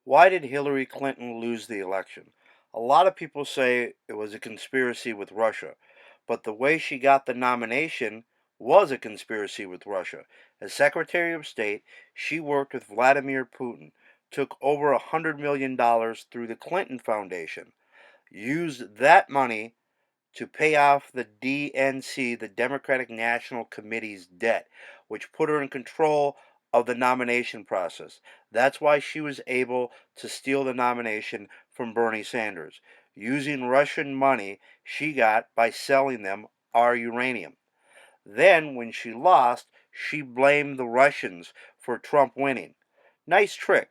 Why did Hillary Clinton lose the election? A lot of people say it was a conspiracy with Russia, but the way she got the nomination was a conspiracy with Russia. As Secretary of State, she worked with Vladimir Putin, took over $100 million through the Clinton Foundation, used that money to pay off the DNC, the Democratic National Committee's debt, which put her in control of the nomination process. That's why she was able to steal the nomination from Bernie Sanders, using Russian money she got by selling them our uranium. Then, when she lost, she blamed the Russians for Trump winning. Nice trick.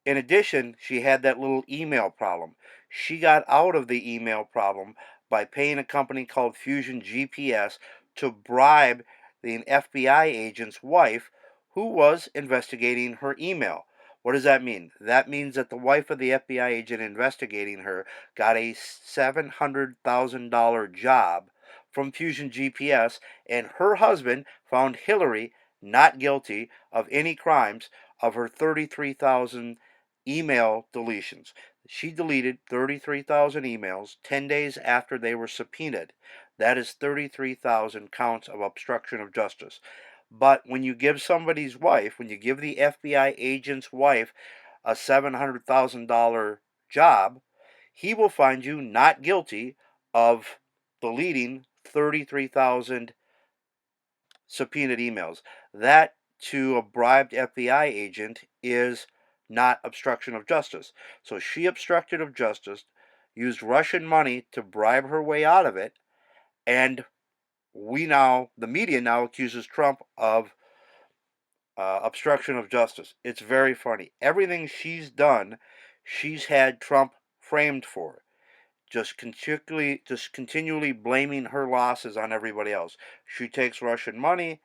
In addition, she had that little email problem. She got out of the email problem by paying a company called Fusion GPS to bribe the FBI agent's wife who was investigating her email. What does that mean? That means that the wife of the FBI agent investigating her got a $700,000 job from Fusion GPS, and her husband found Hillary not guilty of any crimes of her 33,000 email deletions. She deleted 33,000 emails 10 days after they were subpoenaed. That is 33,000 counts of obstruction of justice. But when you give somebody's wife, when you give the FBI agent's wife a $700,000 job, he will find you not guilty of deleting 33,000 subpoenaed emails. That, to a bribed FBI agent, is not obstruction of justice. So she obstructed of justice, used Russian money to bribe her way out of it, and the media now accuses Trump of obstruction of justice. It's very funny. Everything she's done, she's had Trump framed for. Just continually blaming her losses on everybody else. She takes Russian money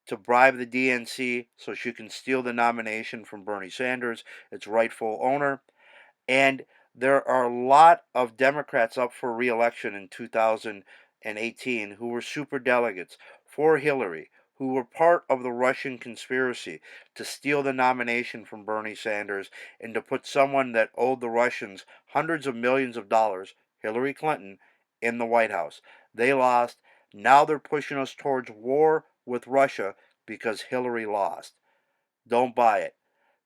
to bribe the DNC so she can steal the nomination from Bernie Sanders, its rightful owner. And there are a lot of Democrats up for re-election in 2018 who were super delegates for Hillary, who were part of the Russian conspiracy to steal the nomination from Bernie Sanders and to put someone that owed the Russians hundreds of millions of dollars, Hillary Clinton, in the White House. They lost. Now they're pushing us towards war with Russia because Hillary lost. Don't buy it.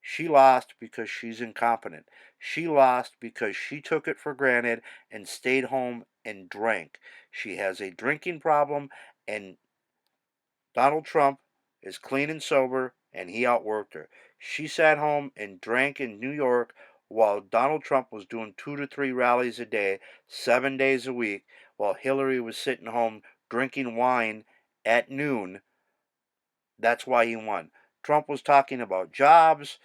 She lost because she's incompetent. She lost because she took it for granted and stayed home and drank. She has a drinking problem, and Donald Trump is clean and sober, and he outworked her. She sat home and drank in New York while Donald Trump was doing 2 to 3 rallies a day, 7 days a week, while Hillary was sitting home drinking wine at noon. That's why he won. Trump was talking about jobs.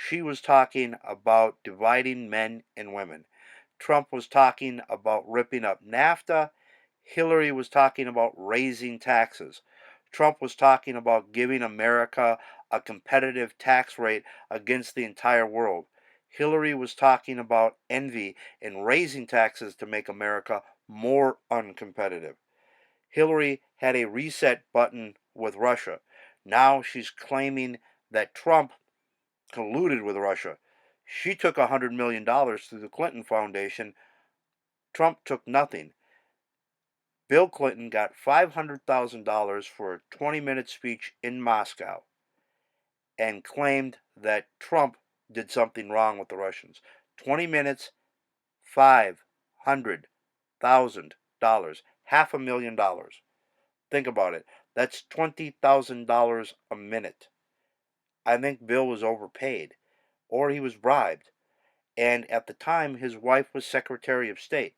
She was talking about dividing men and women. Trump was talking about ripping up NAFTA. Hillary was talking about raising taxes. Trump was talking about giving America a competitive tax rate against the entire world. Hillary was talking about envy and raising taxes to make America more uncompetitive. Hillary had a reset button with Russia. Now she's claiming that Trump colluded with Russia. She took $100 million through the Clinton Foundation. Trump took nothing. Bill Clinton got $500,000 for a 20-minute speech in Moscow and claimed that Trump did something wrong with the Russians. 20 minutes, $500,000, $500,000. Think about it. That's $20,000 a minute. I think Bill was overpaid or he was bribed. And at the time, his wife was Secretary of State.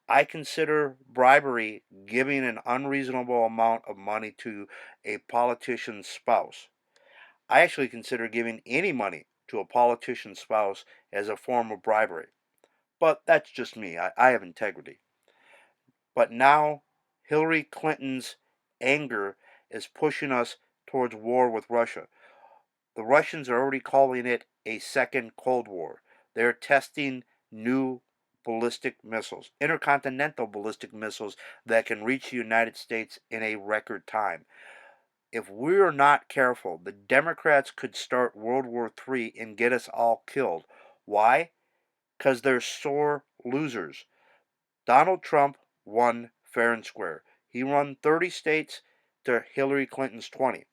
I consider bribery giving an unreasonable amount of money to a politician's spouse. I actually consider giving any money to a politician's spouse as a form of bribery. But that's just me. I have integrity. But now Hillary Clinton's anger is pushing us towards war with Russia. The Russians are already calling it a second Cold War. They're testing new ballistic missiles, intercontinental ballistic missiles that can reach the United States in a record time. If we're not careful, the Democrats could start World War III and get us all killed. Why? Because they're sore losers. Donald Trump won fair and square. He won 30 states to Hillary Clinton's 20.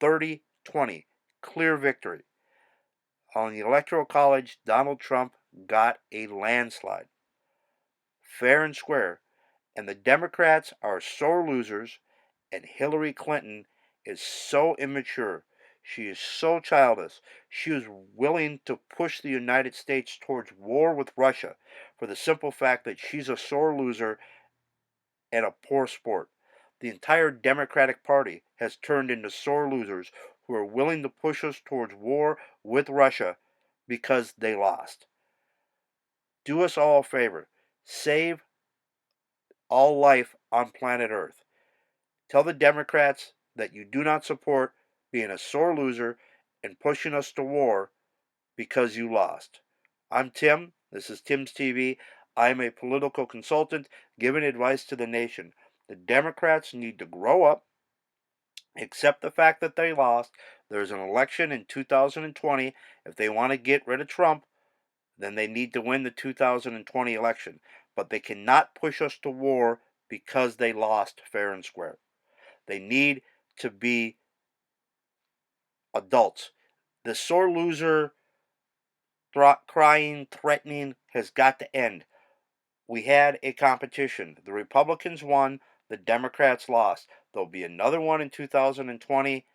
30-20. Clear victory. On the Electoral College, Donald Trump got a landslide. Fair and square. And the Democrats are sore losers, and Hillary Clinton is so immature. She is so childish. She is willing to push the United States towards war with Russia for the simple fact that she's a sore loser and a poor sport. The entire Democratic Party has turned into sore losers who are willing to push us towards war with Russia because they lost. Do us all a favor. Save all life on planet Earth. Tell the Democrats that you do not support being a sore loser and pushing us to war because you lost. I'm Tim. This is Tim's TV. I'm a political consultant giving advice to the nation. The Democrats need to grow up, accept the fact that they lost. There's an election in 2020. If they want to get rid of Trump, then they need to win the 2020 election. But they cannot push us to war because they lost fair and square. They need to be adults. The sore loser crying, threatening has got to end. We had a competition. The Republicans won, the Democrats lost. There'll be another one in 2020.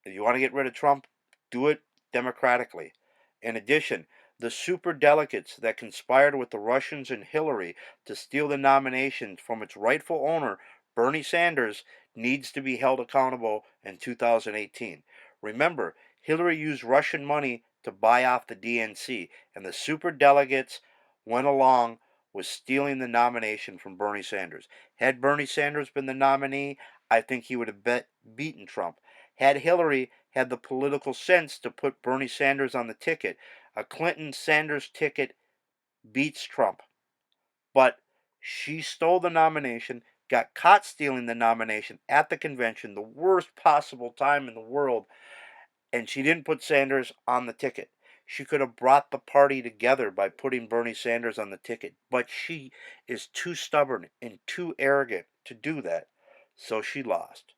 If you want to get rid of Trump, do it democratically. In addition, the superdelegates that conspired with the Russians and Hillary to steal the nomination from its rightful owner, Bernie Sanders, needs to be held accountable in 2018. Remember, Hillary used Russian money to buy off the DNC, and the superdelegates went along with stealing the nomination from Bernie Sanders. Had Bernie Sanders been the nominee, I think he would have beaten Trump. Had Hillary had the political sense to put Bernie Sanders on the ticket, a Clinton Sanders ticket beats Trump. But she stole the nomination, got caught stealing the nomination at the convention, the worst possible time in the world, and she didn't put Sanders on the ticket. She could have brought the party together by putting Bernie Sanders on the ticket, but she is too stubborn and too arrogant to do that, so she lost.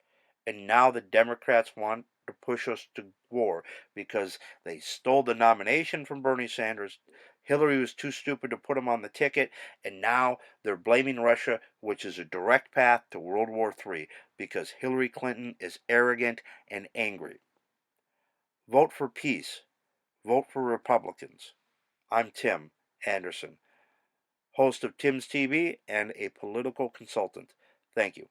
And now the Democrats want to push us to war because they stole the nomination from Bernie Sanders. Hillary was too stupid to put him on the ticket, and now they're blaming Russia, which is a direct path to World War III because Hillary Clinton is arrogant and angry. Vote for peace. Vote for Republicans. I'm Tim Anderson, host of Tim's TV and a political consultant. Thank you.